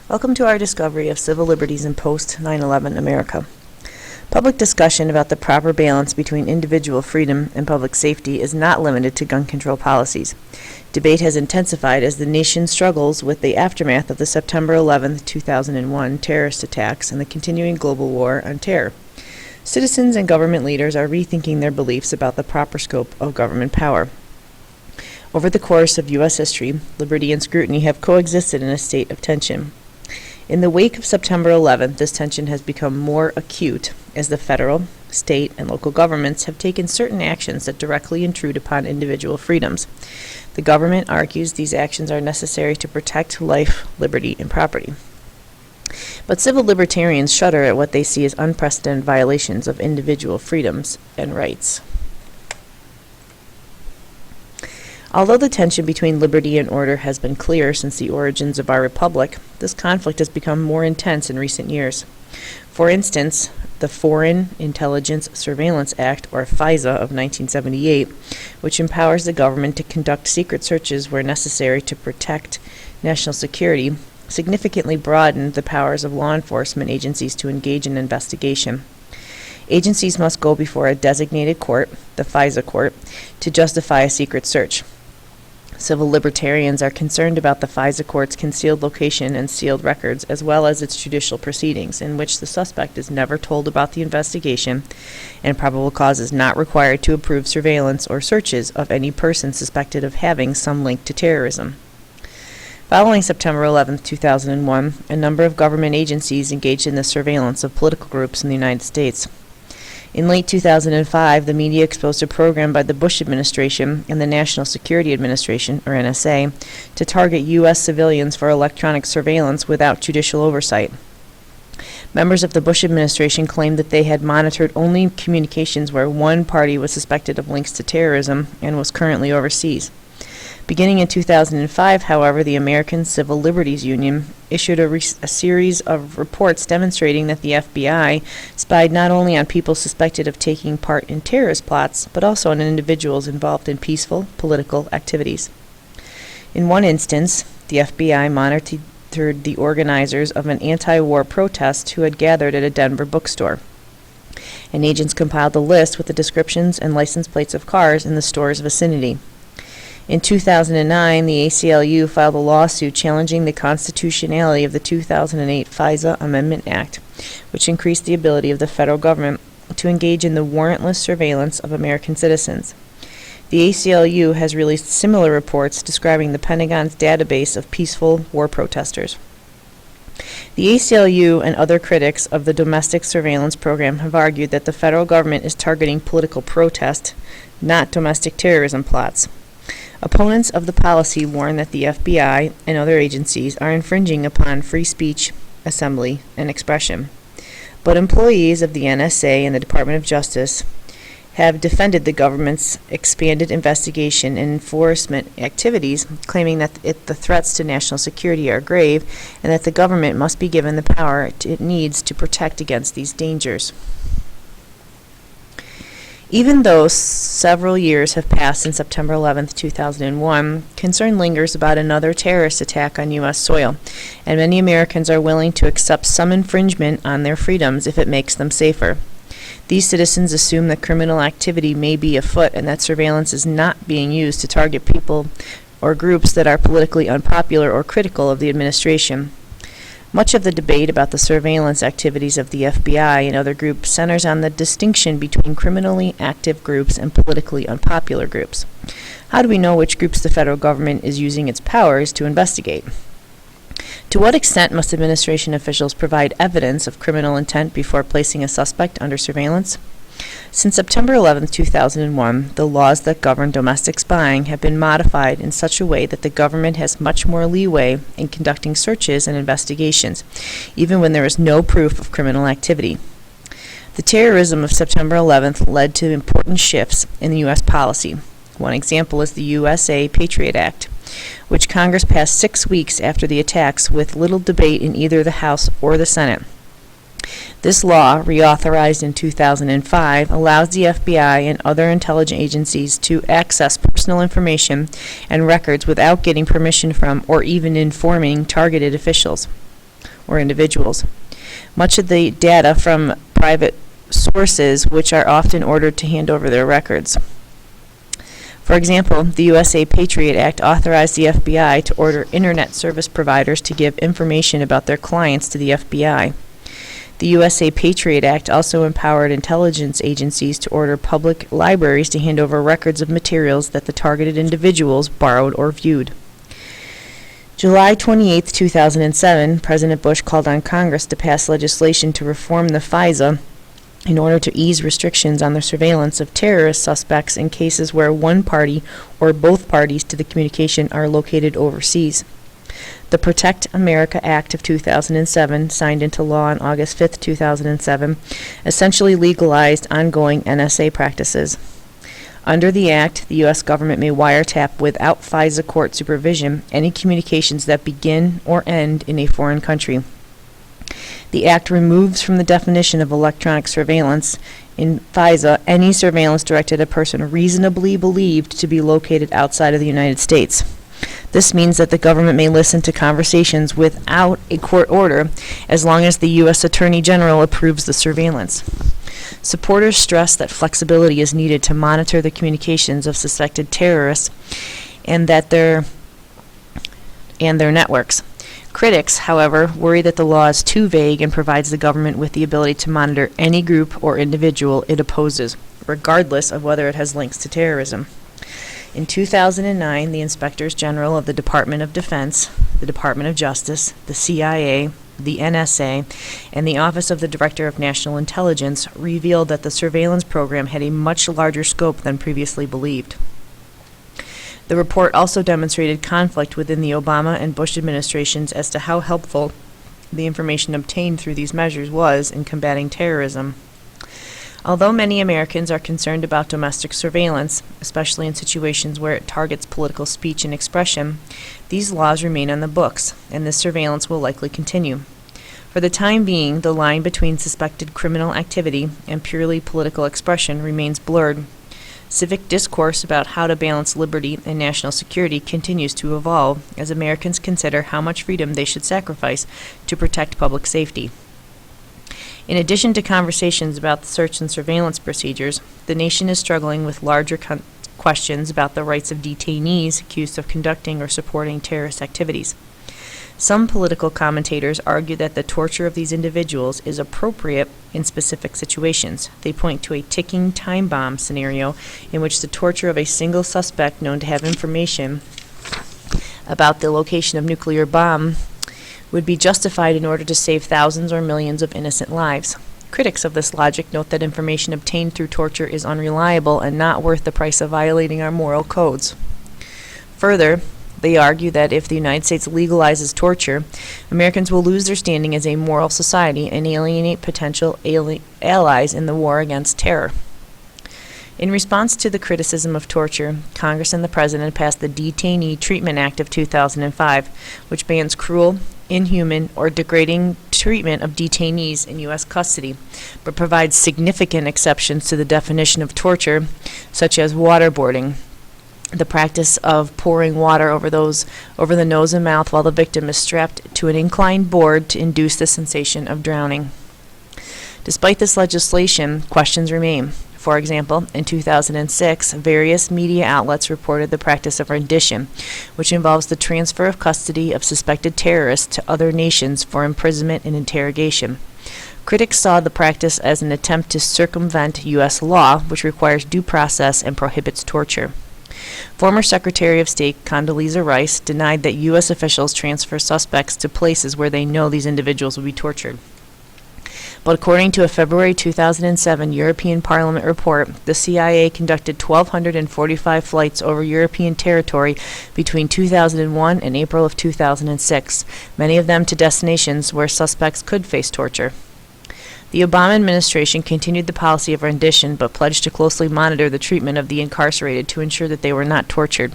Welcome to our discovery of civil liberties in post-9/11 America. Public discussion about the proper balance between individual freedom and public safety is not limited to gun control policies. Debate has intensified as the nation struggles with the aftermath of the September 11, 2001 terrorist attacks and the continuing global war on terror. Citizens and government leaders are rethinking their beliefs about the proper scope of government power. Over the course of U.S. history, liberty and scrutiny have coexisted in a state of tension. In the wake of September 11th, this tension has become more acute as the federal, state, and local governments have taken certain actions that directly intrude upon individual freedoms. The government argues these actions are necessary to protect life, liberty, and property. But civil libertarians shudder at what they see as unprecedented violations of individual freedoms and rights. Although the tension between liberty and order has been clear since the origins of our republic, this conflict has become more intense in recent years. For instance, the Foreign Intelligence Surveillance Act, or FISA, of 1978, which empowers the government to conduct secret searches where necessary to protect national security, significantly broadened the powers of law enforcement agencies to engage in investigation. Agencies must go before a designated court, the FISA court, to justify a secret search. Civil libertarians are concerned about the FISA court's concealed location and sealed records, as well as its judicial proceedings, in which the suspect is never told about the investigation, and probable cause is not required to approve surveillance or searches of any person suspected of having some link to terrorism. Following September 11, 2001, a number of government agencies engaged in the surveillance of political groups in the United States. In late 2005, the media exposed a program by the Bush administration and the National Security Administration, or NSA, to target U.S. civilians for electronic surveillance without judicial oversight. Members of the Bush administration claimed that they had monitored only communications where one party was suspected of links to terrorism and was currently overseas. Beginning in 2005, however, the American Civil Liberties Union issued a series of reports demonstrating that the FBI spied not only on people suspected of taking part in terrorist plots, but also on individuals involved in peaceful political activities. In one instance, the FBI monitored the organizers of an anti-war protest who had gathered at a Denver bookstore. And agents compiled a list with the descriptions and license plates of cars in the store's vicinity. In 2009, the ACLU filed a lawsuit challenging the constitutionality of the 2008 FISA Amendment Act, which increased the ability of the federal government to engage in the warrantless surveillance of American citizens. The ACLU has released similar reports describing the Pentagon's database of peaceful war protesters. The ACLU and other critics of the domestic surveillance program have argued that the federal government is targeting political protest, not domestic terrorism plots. Opponents of the policy warn that the FBI and other agencies are infringing upon free speech, assembly, and expression. But employees of the NSA and the Department of Justice have defended the government's expanded investigation and enforcement activities, claiming that the threats to national security are grave and that the government must be given the power it needs to protect against these dangers. Even though several years have passed since September 11, 2001, concern lingers about another terrorist attack on U.S. soil, and many Americans are willing to accept some infringement on their freedoms if it makes them safer. These citizens assume that criminal activity may be afoot and that surveillance is not being used to target people or groups that are politically unpopular or critical of the administration. Much of the debate about the surveillance activities of the FBI and other groups centers on the distinction between criminally active groups and politically unpopular groups. How do we know which groups the federal government is using its powers to investigate? To what extent must administration officials provide evidence of criminal intent before placing a suspect under surveillance? Since September 11, 2001, the laws that govern domestic spying have been modified in such a way that the government has much more leeway in conducting searches and investigations, even when there is no proof of criminal activity. The terrorism of September 11th led to important shifts in the U.S. policy. One example is the USA Patriot Act, which Congress passed 6 weeks after the attacks with little debate in either the House or the Senate. This law, reauthorized in 2005, allows the FBI and other intelligence agencies to access personal information and records without getting permission from or even informing targeted officials. or individuals. Much of the data from private sources, which are often ordered to hand over their records. For example, the USA Patriot Act authorized the FBI to order Internet service providers to give information about their clients to the FBI. The USA Patriot Act also empowered intelligence agencies to order public libraries to hand over records of materials that the targeted individuals borrowed or viewed. July 28, 2007, President Bush called on Congress to pass legislation to reform the FISA in order to ease restrictions on the surveillance of terrorist suspects in cases where one party or both parties to the communication are located overseas. The Protect America Act of 2007, signed into law on August 5, 2007, essentially legalized ongoing NSA practices. Under the Act, the U.S. government may wiretap without FISA court supervision any communications that begin or end in a foreign country. The Act removes from the definition of electronic surveillance in FISA any surveillance directed at a person reasonably believed to be located outside of the United States. This means that the government may listen to conversations without a court order as long as the U.S. Attorney General approves the surveillance. Supporters stress that flexibility is needed to monitor the communications of suspected terrorists and their networks. Critics, however, worry that the law is too vague and provides the government with the ability to monitor any group or individual it opposes, regardless of whether it has links to terrorism. In 2009, the Inspectors General of the Department of Defense, the Department of Justice, the CIA, the NSA, and the Office of the Director of National Intelligence revealed that the surveillance program had a much larger scope than previously believed. The report also demonstrated conflict within the Obama and Bush administrations as to how helpful the information obtained through these measures was in combating terrorism. Although many Americans are concerned about domestic surveillance, especially in situations where it targets political speech and expression, these laws remain on the books, and this surveillance will likely continue. For the time being, the line between suspected criminal activity and purely political expression remains blurred. Civic discourse about how to balance liberty and national security continues to evolve as Americans consider how much freedom they should sacrifice to protect public safety. In addition to conversations about the search and surveillance procedures, the nation is struggling with larger questions about the rights of detainees accused of conducting or supporting terrorist activities. Some political commentators argue that the torture of these individuals is appropriate in specific situations. They point to a ticking time bomb scenario in which the torture of a single suspect known to have information about the location of nuclear bomb would be justified in order to save thousands or millions of innocent lives. Critics of this logic note that information obtained through torture is unreliable and not worth the price of violating our moral codes. Further, they argue that if the United States legalizes torture, Americans will lose their standing as a moral society and alienate potential allies in the war against terror. In response to the criticism of torture, Congress and the President passed the Detainee Treatment Act of 2005, which bans cruel, inhuman, or degrading treatment of detainees in U.S. custody, but provides significant exceptions to the definition of torture, such as waterboarding, the practice of pouring water over the nose and mouth while the victim is strapped to an inclined board to induce the sensation of drowning. Despite this legislation, questions remain. For example, in 2006, various media outlets reported the practice of rendition, which involves the transfer of custody of suspected terrorists to other nations for imprisonment and interrogation. Critics saw the practice as an attempt to circumvent U.S. law, which requires due process and prohibits torture. Former Secretary of State Condoleezza Rice denied that U.S. officials transfer suspects to places where they know these individuals will be tortured. But according to a February 2007 European Parliament report, the CIA conducted 1,245 flights over European territory between 2001 and April of 2006, many of them to destinations where suspects could face torture. The Obama administration continued the policy of rendition, but pledged to closely monitor the treatment of the incarcerated to ensure that they were not tortured.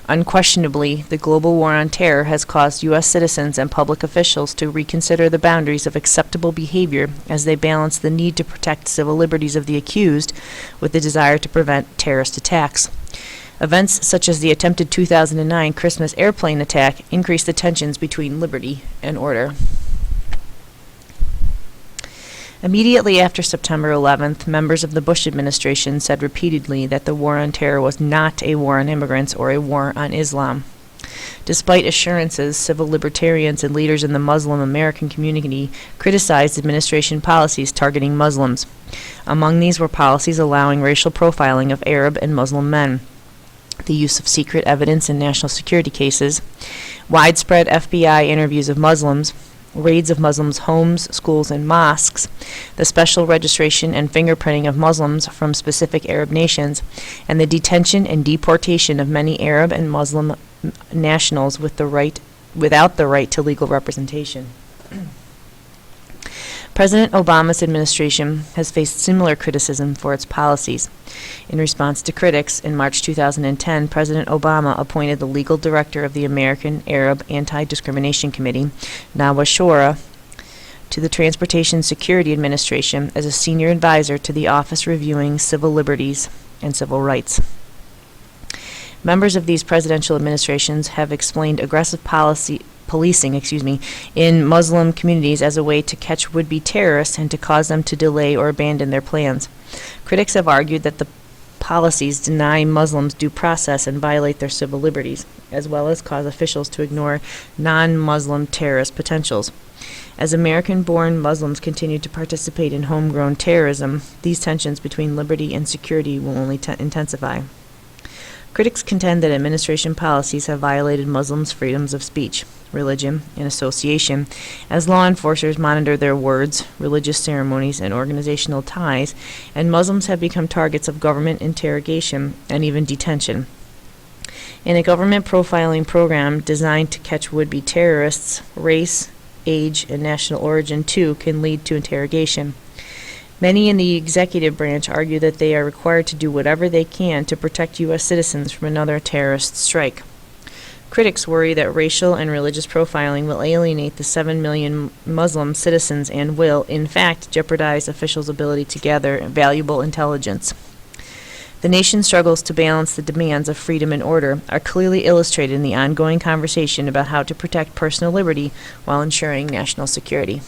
Unquestionably, the global war on terror has caused U.S. citizens and public officials to reconsider the boundaries of acceptable behavior as they balance the need to protect civil liberties of the accused with the desire to prevent terrorist attacks. Events such as the attempted 2009 Christmas airplane attack increased the tensions between liberty and order. Immediately after September 11th, members of the Bush administration said repeatedly that the war on terror was not a war on immigrants or a war on Islam. Despite assurances, civil libertarians and leaders in the Muslim American community criticized administration policies targeting Muslims. Among these were policies allowing racial profiling of Arab and Muslim men, the use of secret evidence in national security cases, widespread FBI interviews of Muslims, raids of Muslims' homes, schools, and mosques, the special registration and fingerprinting of Muslims from specific Arab nations, and the detention and deportation of many Arab and Muslim nationals without the right to legal representation. President Obama's administration has faced similar criticism for its policies. In response to critics, in March 2010, President Obama appointed the legal director of the American Arab Anti-Discrimination Committee, Nawaz Shora, to the Transportation Security Administration as a senior advisor to the office reviewing civil liberties and civil rights. Members of these presidential administrations have explained aggressive policing in Muslim communities as a way to catch would-be terrorists and to cause them to delay or abandon their plans. Critics have argued that the policies deny Muslims due process and violate their civil liberties, as well as cause officials to ignore non-Muslim terrorist potentials. As American-born Muslims continue to participate in homegrown terrorism, these tensions between liberty and security will only intensify. Critics contend that administration policies have violated Muslims' freedoms of speech, religion, and association, as law enforcers monitor their words, religious ceremonies, and organizational ties, and Muslims have become targets of government interrogation and even detention. In a government profiling program designed to catch would-be terrorists, race, age, and national origin, too, can lead to interrogation. Many in the executive branch argue that they are required to do whatever they can to protect U.S. citizens from another terrorist strike. Critics worry that racial and religious profiling will alienate the 7 million Muslim citizens and will, in fact, jeopardize officials' ability to gather valuable intelligence. The nation's struggles to balance the demands of freedom and order are clearly illustrated in the ongoing conversation about how to protect personal liberty while ensuring national security.